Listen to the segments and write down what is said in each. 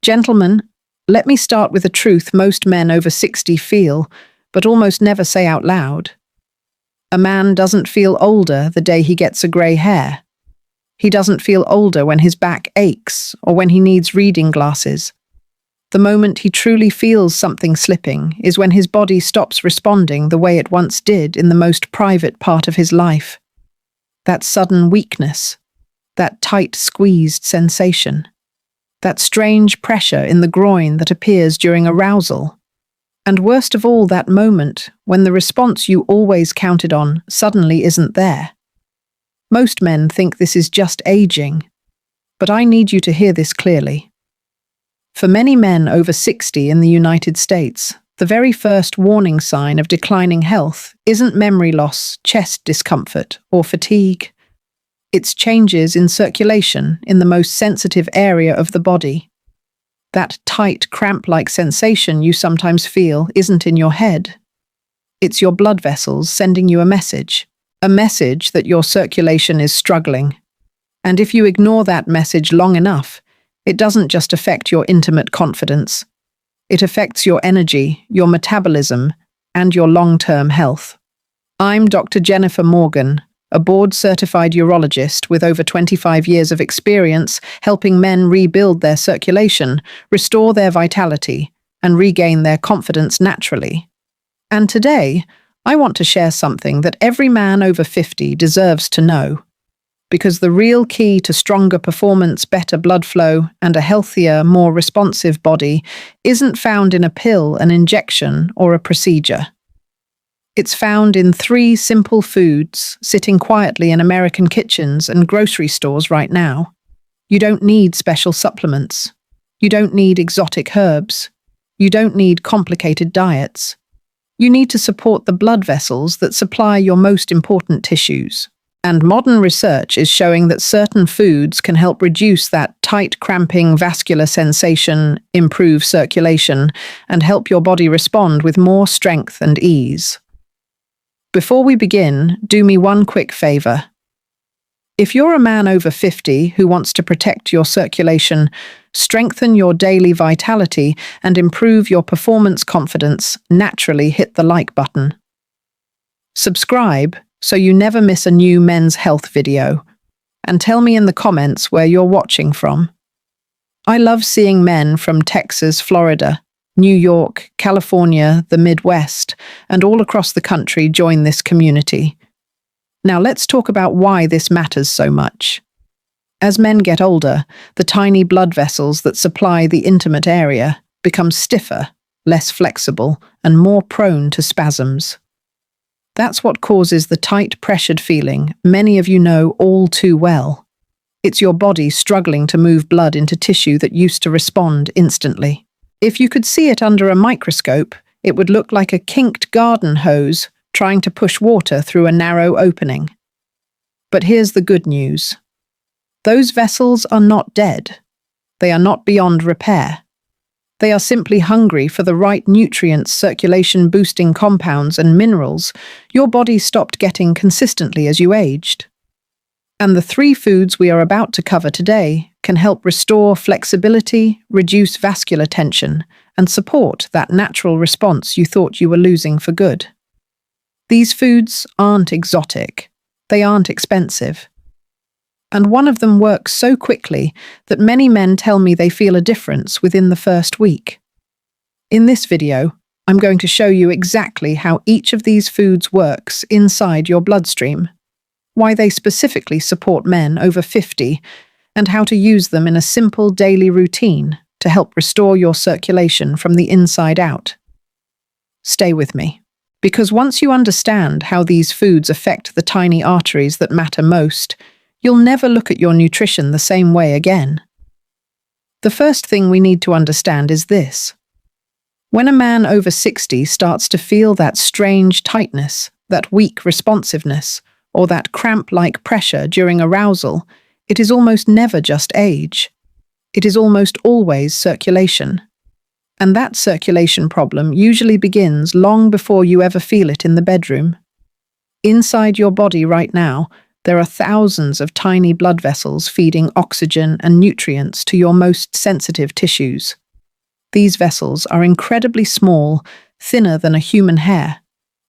Gentlemen, let me start with a truth most men over 60 feel, but almost never say out loud. A man doesn't feel older the day he gets a grey hair. He doesn't feel older when his back aches or when he needs reading glasses. The moment he truly feels something slipping is when his body stops responding the way it once did in the most private part of his life. That sudden weakness, that tight squeezed sensation, that strange pressure in the groin that appears during arousal, and worst of all, that moment when the response you always counted on suddenly isn't there. Most men think this is just aging, but I need you to hear this clearly. For many men over 60 in the United States, the very first warning sign of declining health isn't memory loss, chest discomfort, or fatigue. It's changes in circulation in the most sensitive area of the body. That tight, cramp-like sensation you sometimes feel isn't in your head. It's your blood vessels sending you a message that your circulation is struggling. And if you ignore that message long enough, it doesn't just affect your intimate confidence. It affects your energy, your metabolism, and your long-term health. I'm Dr. Jennifer Morgan, a board-certified urologist with over 25 years of experience helping men rebuild their circulation, restore their vitality, and regain their confidence naturally. And today, I want to share something that every man over 50 deserves to know. Because the real key to stronger performance, better blood flow, and a healthier, more responsive body isn't found in a pill, an injection, or a procedure. It's found in 3 simple foods sitting quietly in American kitchens and grocery stores right now. You don't need special supplements. You don't need exotic herbs. You don't need complicated diets. You need to support the blood vessels that supply your most important tissues. And modern research is showing that certain foods can help reduce that tight, cramping vascular sensation, improve circulation, and help your body respond with more strength and ease. Before we begin, do me one quick favor. If you're a man over 50 who wants to protect your circulation, strengthen your daily vitality, and improve your performance confidence, naturally hit the like button. Subscribe so you never miss a new men's health video, and tell me in the comments where you're watching from. I love seeing men from Texas, Florida, New York, California, the Midwest, and all across the country join this community. Now let's talk about why this matters so much. As men get older, the tiny blood vessels that supply the intimate area become stiffer, less flexible, and more prone to spasms. That's what causes the tight, pressured feeling many of you know all too well. It's your body struggling to move blood into tissue that used to respond instantly. If you could see it under a microscope, it would look like a kinked garden hose trying to push water through a narrow opening. But here's the good news. Those vessels are not dead. They are not beyond repair. They are simply hungry for the right nutrients, circulation-boosting compounds, and minerals your body stopped getting consistently as you aged. And the 3 foods we are about to cover today can help restore flexibility, reduce vascular tension, and support that natural response you thought you were losing for good. These foods aren't exotic. They aren't expensive. And one of them works so quickly that many men tell me they feel a difference within the first week. In this video, I'm going to show you exactly how each of these foods works inside your bloodstream, why they specifically support men over 50, and how to use them in a simple daily routine to help restore your circulation from the inside out. Stay with me, because once you understand how these foods affect the tiny arteries that matter most, you'll never look at your nutrition the same way again. The first thing we need to understand is this. When a man over 60 starts to feel that strange tightness, that weak responsiveness, or that cramp-like pressure during arousal, it is almost never just age. It is almost always circulation. And that circulation problem usually begins long before you ever feel it in the bedroom. Inside your body right now, There are thousands of tiny blood vessels feeding oxygen and nutrients to your most sensitive tissues. These vessels are incredibly small, thinner than a human hair,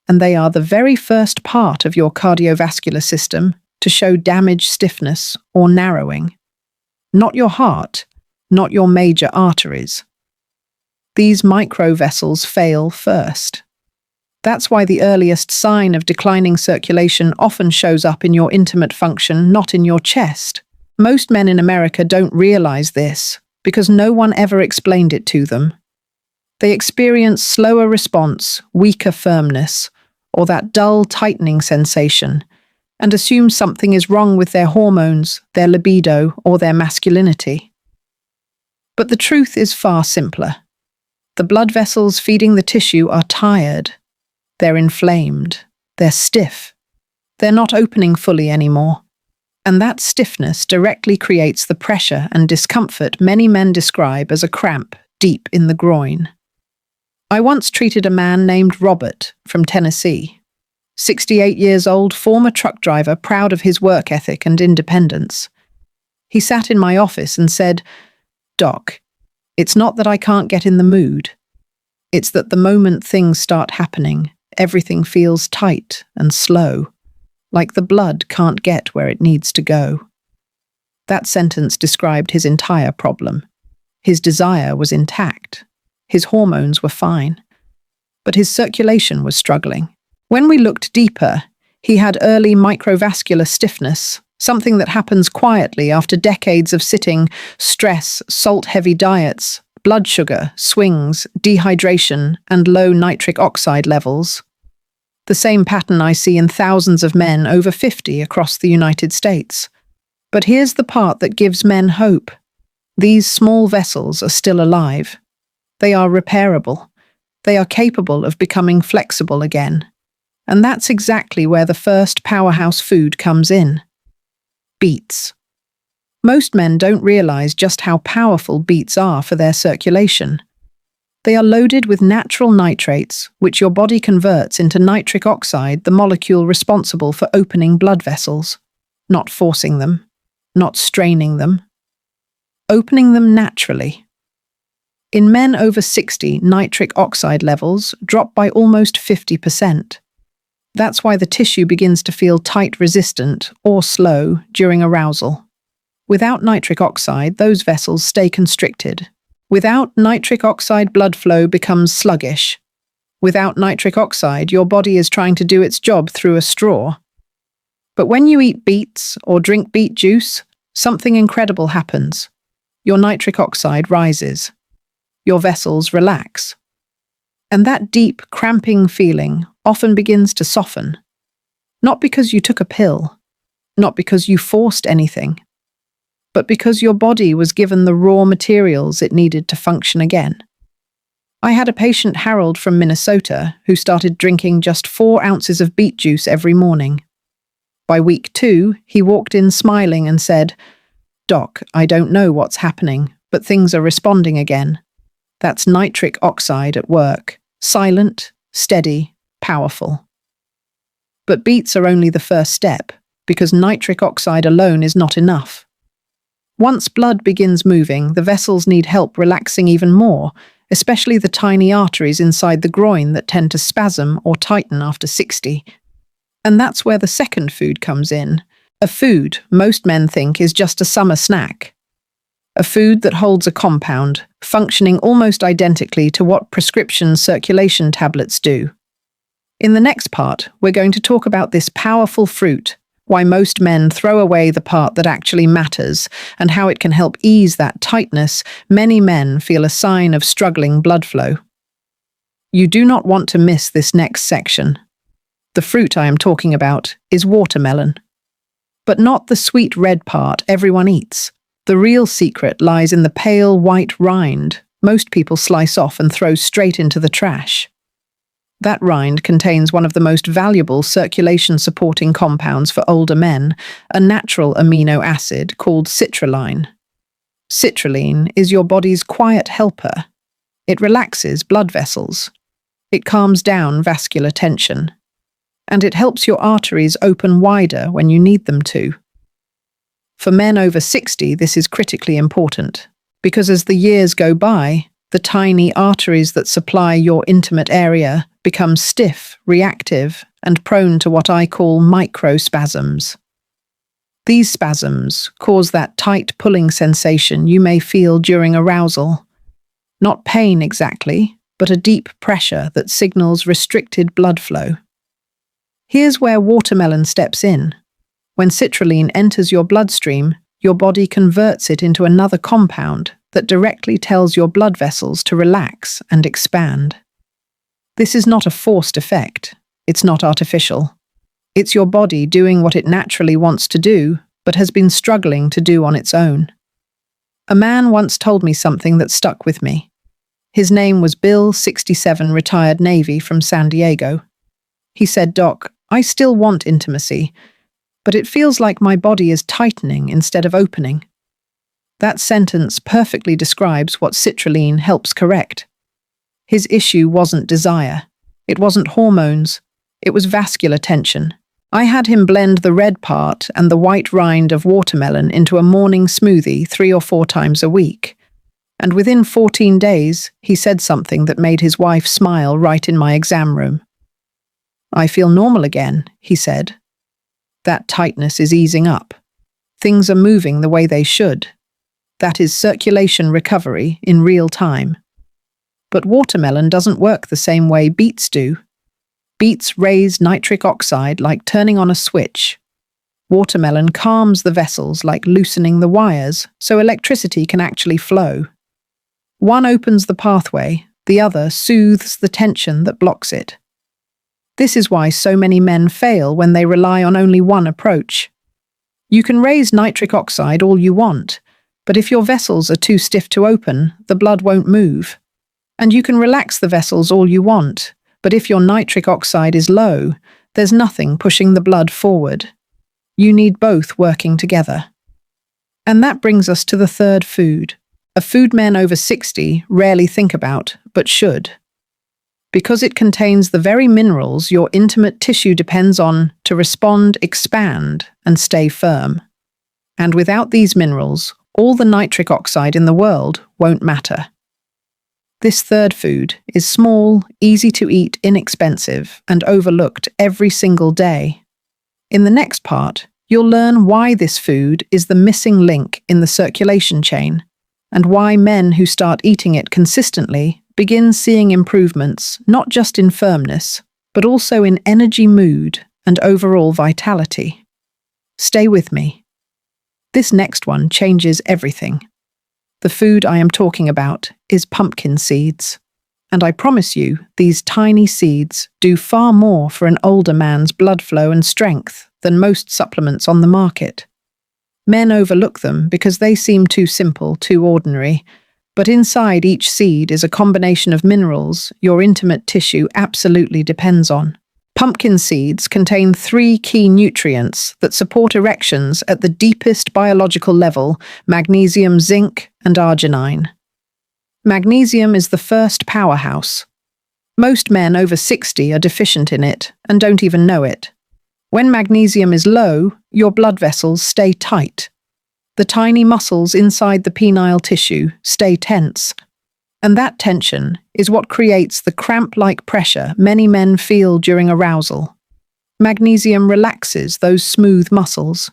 and they are the very first part of your cardiovascular system to show damage, stiffness, or narrowing. Not your heart, not your major arteries. These microvessels fail first. That's why the earliest sign of declining circulation often shows up in your intimate function, not in your chest. Most men in America don't realize this because no one ever explained it to them. They experience slower response, weaker firmness, or that dull tightening sensation, and assume something is wrong with their hormones, their libido, or their masculinity. But the truth is far simpler. The blood vessels feeding the tissue are tired. They're inflamed. They're stiff. They're not opening fully anymore. And that stiffness directly creates the pressure and discomfort many men describe as a cramp deep in the groin. I once treated a man named Robert from Tennessee. 68 years old, former truck driver, proud of his work ethic and independence. He sat in my office and said, "Doc, it's not that I can't get in the mood. It's that the moment things start happening, everything feels tight and slow, like the blood can't get where it needs to go." That sentence described his entire problem. His desire was intact. His hormones were fine. But his circulation was struggling. When we looked deeper, he had early microvascular stiffness, something that happens quietly after decades of sitting, stress, salt-heavy diets, blood sugar, swings, dehydration, and low nitric oxide levels. The same pattern I see in thousands of men over 50 across the United States. But here's the part that gives men hope. These small vessels are still alive. They are repairable. They are capable of becoming flexible again. And that's exactly where the first powerhouse food comes in. Beets. Most men don't realize just how powerful beets are for their circulation. They are loaded with natural nitrates, which your body converts into nitric oxide, the molecule responsible for opening blood vessels, not forcing them, not straining them, opening them naturally. In men over 60, nitric oxide levels drop by almost 50%. That's why the tissue begins to feel tight, resistant, or slow during arousal. Without nitric oxide, those vessels stay constricted. Without nitric oxide, blood flow becomes sluggish. Without nitric oxide, your body is trying to do its job through a straw. But when you eat beets or drink beet juice, something incredible happens. Your nitric oxide rises. Your vessels relax. And that deep, cramping feeling often begins to soften. Not because you took a pill, not because you forced anything, but because your body was given the raw materials it needed to function again. I had a patient, Harold from Minnesota, who started drinking just 4 ounces of beet juice every morning. By week 2, he walked in smiling and said, "Doc, I don't know what's happening, but things are responding again. That's nitric oxide at work, silent, steady, powerful." But beets are only the first step, because nitric oxide alone is not enough. Once blood begins moving, the vessels need help relaxing even more, especially the tiny arteries inside the groin that tend to spasm or tighten after 60. And that's where the second food comes in, a food most men think is just a summer snack. A food that holds a compound, functioning almost identically to what prescription circulation tablets do. In the next part, we're going to talk about this powerful fruit, why most men throw away the part that actually matters, and how it can help ease that tightness many men feel a sign of struggling blood flow. You do not want to miss this next section. The fruit I am talking about is watermelon. But not the sweet red part everyone eats. The real secret lies in the pale white rind most people slice off and throw straight into the trash. That rind contains one of the most valuable circulation-supporting compounds for older men, a natural amino acid called citrulline. Citrulline is your body's quiet helper. It relaxes blood vessels. It calms down vascular tension. and it helps your arteries open wider when you need them to. For men over 60, this is critically important, because as the years go by, the tiny arteries that supply your intimate area become stiff, reactive, and prone to what I call microspasms. These spasms cause that tight pulling sensation you may feel during arousal. Not pain exactly, but a deep pressure that signals restricted blood flow. Here's where watermelon steps in. When citrulline enters your bloodstream, your body converts it into another compound that directly tells your blood vessels to relax and expand. This is not a forced effect. It's not artificial. It's your body doing what it naturally wants to do, but has been struggling to do on its own. A man once told me something that stuck with me. His name was Bill, 67, retired Navy from San Diego. He said, "Doc, I still want intimacy, but it feels like my body is tightening instead of opening." That sentence perfectly describes what citrulline helps correct. His issue wasn't desire. It wasn't hormones. It was vascular tension. I had him blend the red part and the white rind of watermelon into a morning smoothie 3 or 4 times a week. And within 14 days, he said something that made his wife smile right in my exam room. "I feel normal again," he said. "That tightness is easing up. Things are moving the way they should. That is circulation recovery in real time." But watermelon doesn't work the same way beets do. Beets raise nitric oxide like turning on a switch. Watermelon calms the vessels like loosening the wires so electricity can actually flow. One opens the pathway, the other soothes the tension that blocks it. This is why so many men fail when they rely on only one approach. You can raise nitric oxide all you want, but if your vessels are too stiff to open, the blood won't move. And you can relax the vessels all you want, but if your nitric oxide is low, there's nothing pushing the blood forward. You need both working together. And that brings us to the third food, a food men over 60 rarely think about, but should. Because it contains the very minerals your intimate tissue depends on to respond, expand, and stay firm. And without these minerals, all the nitric oxide in the world won't matter. This third food is small, easy to eat, inexpensive, and overlooked every single day. In the next part, you'll learn why this food is the missing link in the circulation chain, and why men who start eating it consistently begin seeing improvements not just in firmness, but also in energy, mood, and overall vitality. Stay with me. This next one changes everything. The food I am talking about is pumpkin seeds. And I promise you, these tiny seeds do far more for an older man's blood flow and strength than most supplements on the market. Men overlook them because they seem too simple, too ordinary, but inside each seed is a combination of minerals your intimate tissue absolutely depends on. Pumpkin seeds contain 3 key nutrients that support erections at the deepest biological level: magnesium, zinc, and arginine. Magnesium is the first powerhouse. Most men over 60 are deficient in it and don't even know it. When magnesium is low, your blood vessels stay tight. The tiny muscles inside the penile tissue stay tense. And that tension is what creates the cramp-like pressure many men feel during arousal. Magnesium relaxes those smooth muscles.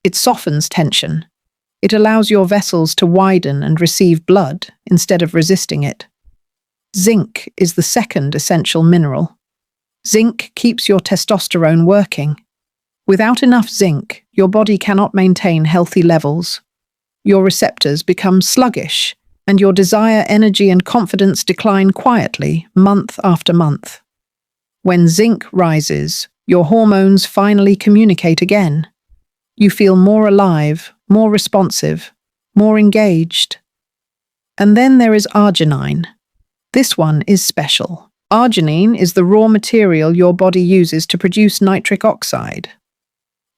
It softens tension. It allows your vessels to widen and receive blood instead of resisting it. Zinc is the second essential mineral. Zinc keeps your testosterone working. Without enough zinc, your body cannot maintain healthy levels. Your receptors become sluggish, and your desire, energy, and confidence decline quietly, month after month. When zinc rises, your hormones finally communicate again. You feel more alive, more responsive, more engaged. And then there is arginine. This one is special. Arginine is the raw material your body uses to produce nitric oxide.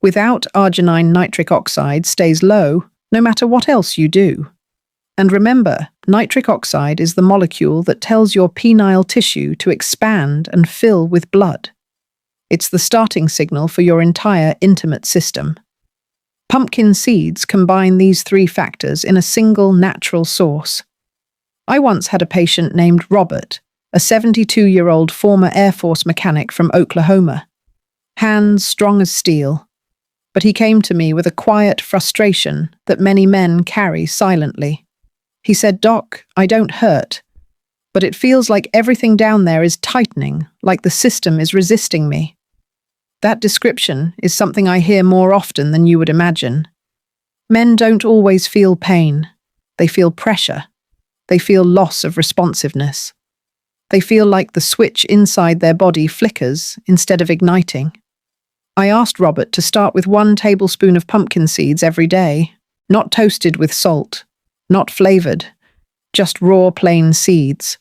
Without arginine, nitric oxide stays low, no matter what else you do. And remember, nitric oxide is the molecule that tells your penile tissue to expand and fill with blood. It's the starting signal for your entire intimate system. Pumpkin seeds combine these three factors in a single natural source. I once had a patient named Robert, a 72-year-old former Air Force mechanic from Oklahoma. Hands strong as steel. But he came to me with a quiet frustration that many men carry silently. He said, "Doc, I don't hurt, but it feels like everything down there is tightening, like the system is resisting me." That description is something I hear more often than you would imagine. Men don't always feel pain. They feel pressure. They feel loss of responsiveness. They feel like the switch inside their body flickers instead of igniting. I asked Robert to start with 1 tablespoon of pumpkin seeds every day, not toasted with salt, not flavored, just raw plain seeds.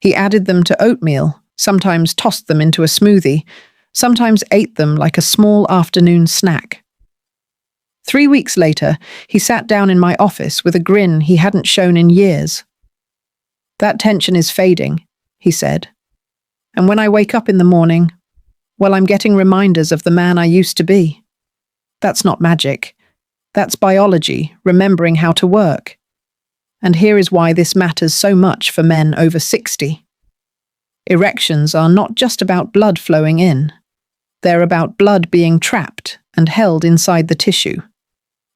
He added them to oatmeal, sometimes tossed them into a smoothie, sometimes ate them like a small afternoon snack. 3 weeks later, he sat down in my office with a grin he hadn't shown in years. "That tension is fading," he said. "And when I wake up in the morning, well, I'm getting reminders of the man I used to be." That's not magic. That's biology, remembering how to work. And here is why this matters so much for men over 60. Erections are not just about blood flowing in. They're about blood being trapped and held inside the tissue.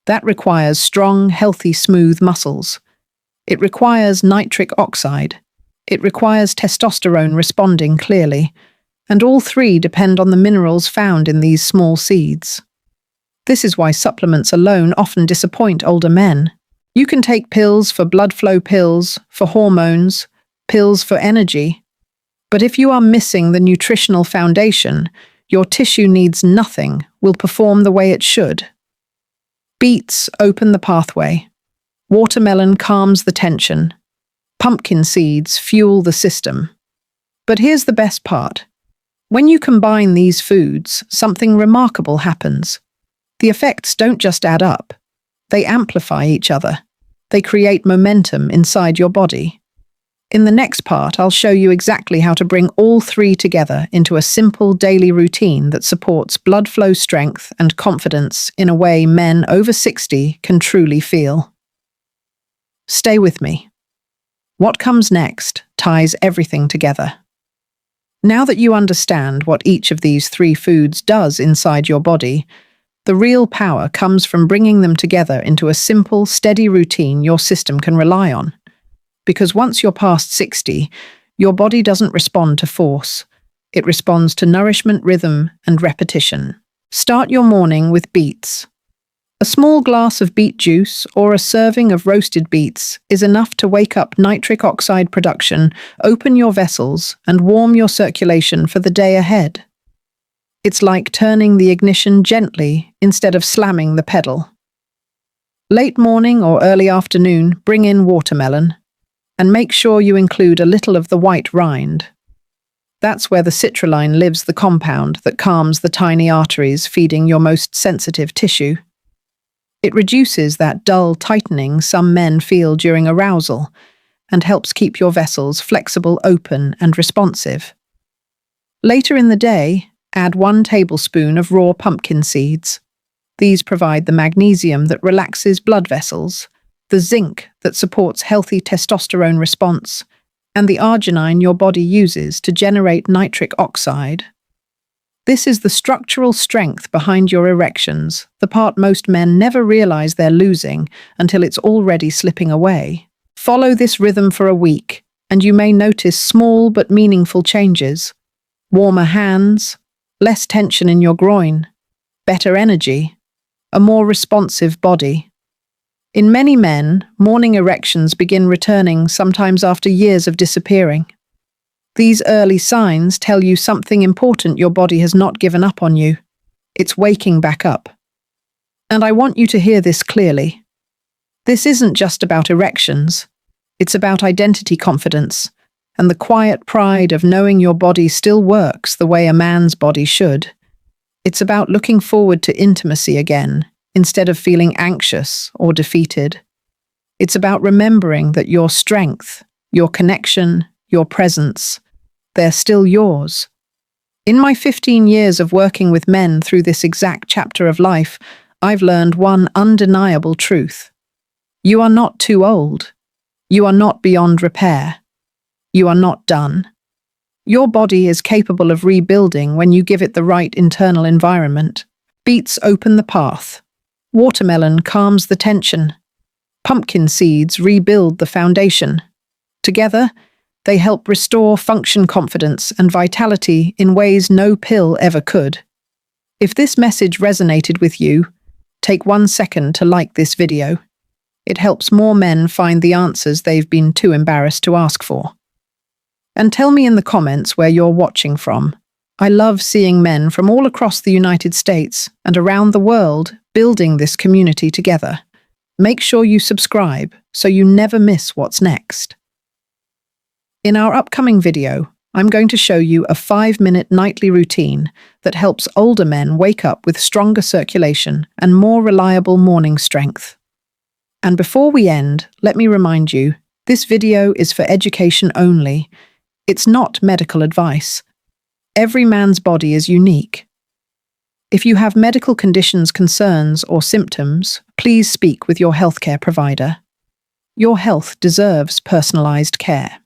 That requires strong, healthy, smooth muscles. It requires nitric oxide. It requires testosterone responding clearly. And all three depend on the minerals found in these small seeds. This is why supplements alone often disappoint older men. You can take pills for blood flow, pills for hormones, pills for energy. But if you are missing the nutritional foundation, your tissue needs nothing, will perform the way it should. Beets open the pathway. Watermelon calms the tension. Pumpkin seeds fuel the system. But here's the best part. When you combine these foods, something remarkable happens. The effects don't just add up. They amplify each other. They create momentum inside your body. In the next part, I'll show you exactly how to bring all three together into a simple daily routine that supports blood flow strength and confidence in a way men over 60 can truly feel. Stay with me. What comes next ties everything together. Now that you understand what each of these three foods does inside your body, the real power comes from bringing them together into a simple, steady routine your system can rely on. Because once you're past 60, your body doesn't respond to force. It responds to nourishment, rhythm, and repetition. Start your morning with beets. A small glass of beet juice or a serving of roasted beets is enough to wake up nitric oxide production, open your vessels, and warm your circulation for the day ahead. It's like turning the ignition gently instead of slamming the pedal. Late morning or early afternoon, bring in watermelon. And make sure you include a little of the white rind. That's where the citrulline lives, the compound that calms the tiny arteries feeding your most sensitive tissue. It reduces that dull tightening some men feel during arousal and helps keep your vessels flexible, open, and responsive. Later in the day, add 1 tablespoon of raw pumpkin seeds. These provide the magnesium that relaxes blood vessels, the zinc that supports healthy testosterone response, and the arginine your body uses to generate nitric oxide. This is the structural strength behind your erections, the part most men never realize they're losing until it's already slipping away. Follow this rhythm for a week, and you may notice small but meaningful changes. Warmer hands, less tension in your groin, better energy, a more responsive body. In many men, morning erections begin returning sometimes after years of disappearing. These early signs tell you something important: your body has not given up on you. It's waking back up. And I want you to hear this clearly. This isn't just about erections. It's about identity confidence and the quiet pride of knowing your body still works the way a man's body should. It's about looking forward to intimacy again, instead of feeling anxious or defeated. It's about remembering that your strength, your connection, your presence, they're still yours. In my 15 years of working with men through this exact chapter of life, I've learned one undeniable truth. You are not too old. You are not beyond repair. You are not done. Your body is capable of rebuilding when you give it the right internal environment. Beets open the path. Watermelon calms the tension. Pumpkin seeds rebuild the foundation. Together, they help restore function, confidence, and vitality in ways no pill ever could. If this message resonated with you, take 1 second to like this video. It helps more men find the answers they've been too embarrassed to ask for. And tell me in the comments where you're watching from. I love seeing men from all across the United States and around the world building this community together. Make sure you subscribe so you never miss what's next. In our upcoming video, I'm going to show you a 5-minute nightly routine that helps older men wake up with stronger circulation and more reliable morning strength. And before we end, let me remind you, this video is for education only. It's not medical advice. Every man's body is unique. If you have medical conditions, concerns, or symptoms, please speak with your healthcare provider. Your health deserves personalized care.